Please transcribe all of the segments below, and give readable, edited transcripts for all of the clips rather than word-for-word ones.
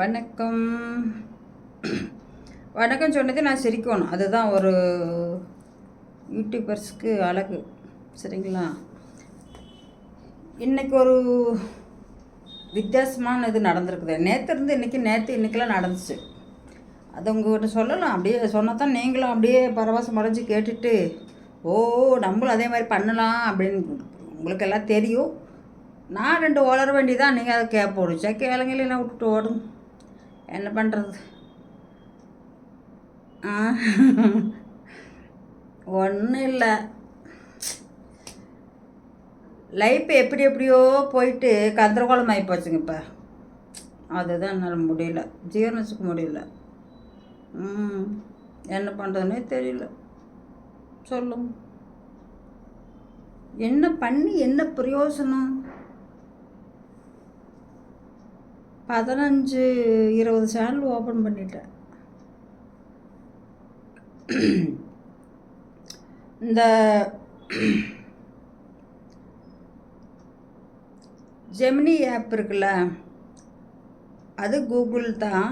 வணக்கம். வணக்கம் சொன்னதே நான் சிரிக்கணும். அதுதான் ஒரு யூடியூபர்ஸ்க்கு அழகு. சரிங்களா? இன்றைக்கி ஒரு வித்தியாசமான இது நடந்திருக்குது. நேற்று இன்றைக்கெல்லாம் நடந்துச்சு. அது உங்கள்கிட்ட சொல்லலாம். அப்படியே சொன்னால் தான் நீங்களும் அப்படியே பரவசம் அடைஞ்சு கேட்டுட்டு நம்மளும் அதே மாதிரி பண்ணலாம் அப்படின்னு உங்களுக்கு எல்லாம் தெரியும். நான் 2 வளர வேண்டியதான். நீங்கள் அதை கேட்போடுச்சா கேளுங்களேன் விட்டுட்டு ஓடும். என்ன பண்ணுறது? ஒன்றும் இல்லை. லைஃப் எப்படியோ போயிட்டு கந்தரகோலம் ஆகி போச்சுங்க. இப்போ அதுதான் என்னால் முடியல, ஜீரணத்துக்கு முடியல. என்ன பண்ணுறதுனே தெரியல. சொல்லுங்க, என்ன பண்ணி என்ன பிரயோஜனம்? 15-20 சேனல் ஓப்பன் பண்ணிட்டேன். இந்த ஜெமினி ஆப் இருக்குல்ல, அது கூகுள் தான்.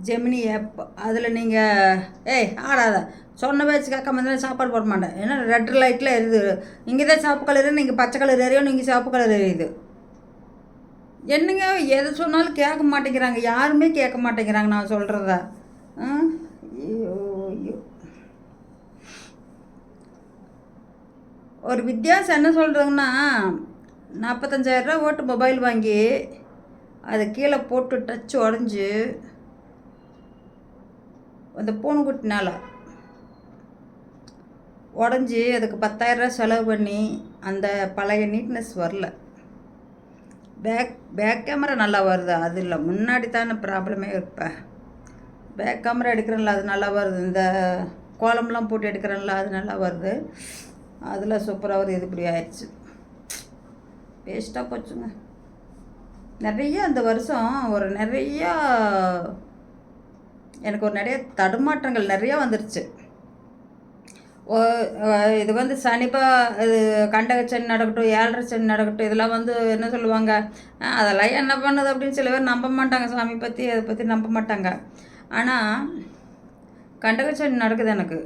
ஜெமினி ஆப், அதில் நீங்கள் ஆடாத சொன்ன பேச்சு கேட்காம இருந்தாலும் சாப்பாடு போட மாட்டேன். ஏன்னா ரெட் லைட்டில் எரியுது. இங்கே தான் சிவப்பு கலர், நீங்கள் பச்சை கலர் எரியும், நீங்கள் சிவப்பு கலர் எரியுது. என்னங்க எதை சொன்னாலும் கேட்க மாட்டேங்கிறாங்க, யாருமே கேட்க மாட்டேங்கிறாங்க நான் சொல்கிறத. ஐயோ ஐயோ. ஒரு வித்தியாசம் என்ன சொல்கிறதுன்னா, 45,000 ஓட்டு மொபைல் வாங்கி அதை கீழே போட்டு டச்சு உடஞ்சி அந்த பூனைக்குட்டினால உடஞ்சி அதுக்கு 10,000 செலவு பண்ணி அந்த பழைய நீட்னஸ் வரல. பேக் கேமரா நல்லா வருது, அது இல்லை. முன்னாடி தானே ப்ராப்ளமே இருப்பேன். பேக் கேமரா எடுக்கிறேன்ல, அது நல்லா வருது. இந்த கோலம்லாம் போட்டு எடுக்கிறேன்ல, அது நல்லா வருது. அதில் சூப்பராக வருது. இது இப்படி ஆயிடுச்சு, வேஸ்ட்டாக போச்சுங்க. நிறைய அந்த வருஷம் எனக்கு நிறைய தடுமாற்றங்கள் நிறையா வந்துருச்சு. இது சனிப்பா இது கண்டகச்சனி நடக்கட்டும், 7.5 சனி நடக்கட்டும், இதெல்லாம் என்ன சொல்லுவாங்க, அதெல்லாம் என்ன பண்ணுது அப்படின்னு சில பேர் நம்ப மாட்டாங்க. சாமி பற்றி அதை பற்றி நம்ப மாட்டாங்க. ஆனால் கண்டகச்சனி நடக்குது எனக்கு.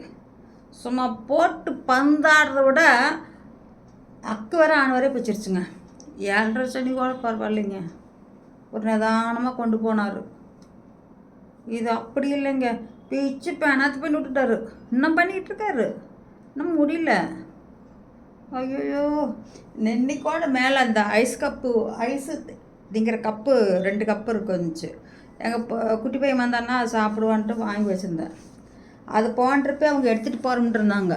சும்மா போட்டு பந்தாடுறத விட அக்கு வர ஆண் வரையும் பிடிச்சிருச்சுங்க. 7.5 சனி கூட பரவாயில்லைங்க, ஒரு நிதானமாக கொண்டு போனார். இது அப்படி இல்லைங்க, பிச்சு பேனாத்து பண்ணி விட்டுட்டாரு. இன்னும் பண்ணிக்கிட்டு இருக்காரு, இன்னும் முடியல. ஐயோ, நென்னிக்கோட மேலே அந்த ஐஸு திங்கிற கப்பு 2 கப்பு இருந்துச்சு. எங்கள் குட்டி பையன் வந்தான்னா சாப்பிடுவான்ட்டு வாங்கி வச்சுருந்தேன். அது போன்றப்ப அவங்க எடுத்துகிட்டு போகிறோம்ட்டு இருந்தாங்க.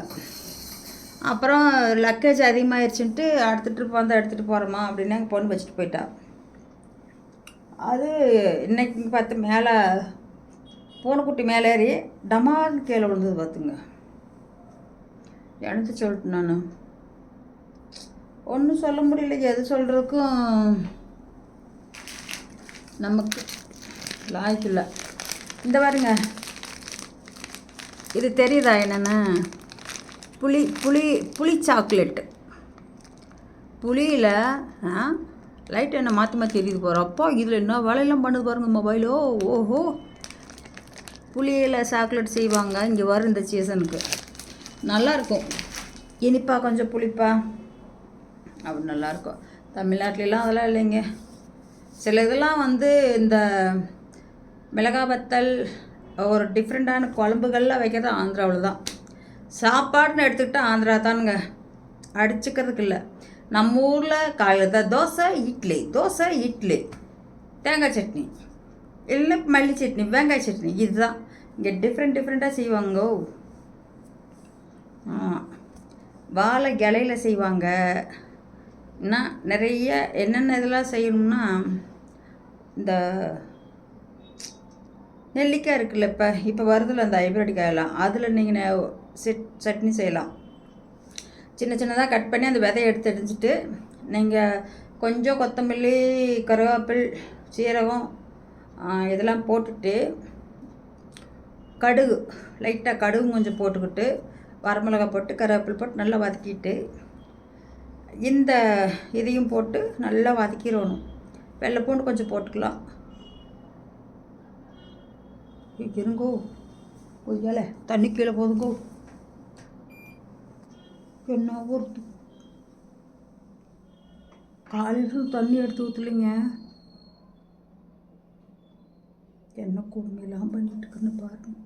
அப்புறம் லக்கேஜ் அதிகமாகிடுச்சுன்ட்டு எடுத்துகிட்டு போகிறோமா அப்படின்னு எங்கள் பொண்ணு வச்சுட்டு போயிட்டா. அது இன்னைக்கு பார்த்து மேலே பூனைக்குட்டி மேலே ஏறி டமால்னு கீழே விழுந்தது பார்த்துங்க. எனக்கு சொல்லிட்டு நான் ஒன்றும் சொல்ல முடியல. எது சொல்கிறதுக்கும் நமக்கு லாய்க்கில்லை. இந்த பாருங்க, இது தெரியுதா என்னென்ன? புளி சாக்லேட்டு. புளியில் லைட் என்ன மாற்றி எரியுது போகிறோம். அப்போ இதில் என்ன வேலையெல்லாம் பண்ணுது பாருங்கள் மொபைலோ. ஓஹோ, புளியில் சாக்லேட் செய்வாங்க. இங்கே வரும் இந்த சீசனுக்கு. நல்லாயிருக்கும், இனிப்பா கொஞ்சம் புளிப்பா, அப்படி நல்லாயிருக்கும். தமிழ்நாட்டிலலாம் அதெல்லாம் இல்லைங்க. சில இதெல்லாம் இந்த மிளகா வத்தல், ஒரு டிஃப்ரெண்ட்டான குழம்புகள்லாம் வைக்கிறது ஆந்திராவில் தான். சாப்பாடுன்னு எடுத்துக்கிட்டால் ஆந்திரா தானுங்க, அடிச்சுக்கிறதுக்கு இல்லை. நம்ம ஊரில் காலையில் தான் தோசை இட்லி, தேங்காய் சட்னி, இல்லை மல்லி சட்னி, வெங்காய சட்னி. இதுதான் இங்கே டிஃப்ரெண்ட்டாக செய்வாங்க. வாழை இலையில் செய்வாங்க. இன்னும் நிறைய என்னென்ன இதெல்லாம் செய்யணும்னா, இந்த நெல்லிக்காய் இருக்குல்ல, இப்போ வருதில்ல அந்த ஹைப்ரிட் காயெல்லாம், அதில் நீங்கள் சட்னி செய்யலாம். சின்னதாக கட் பண்ணி அந்த விதையை எடுத்துட்டு நீங்கள் கொஞ்சம் கொத்தமல்லி, கருவேப்பில், சீரகம் இதெல்லாம் போட்டுட்டு கடுகு லைட்டாக கடுகு கொஞ்சம் போட்டுக்கிட்டு வரமிளகாய் போட்டு கருவேப்பில் போட்டு நல்லா வதக்கிட்டு இந்த இதையும் போட்டு நல்லா வதக்கிடணும். வெள்ளை பூண்டு கொஞ்சம் போட்டுக்கலாம். இருங்கோ கொய்யால தண்ணி கீழே போதுங்கோ. என்ன ஒரு காலையில் தண்ணி எடுத்து ஊற்றலைங்க. என்ன கொடுமையெல்லாம் பண்ணிட்டு இருக்குன்னு பாருங்க.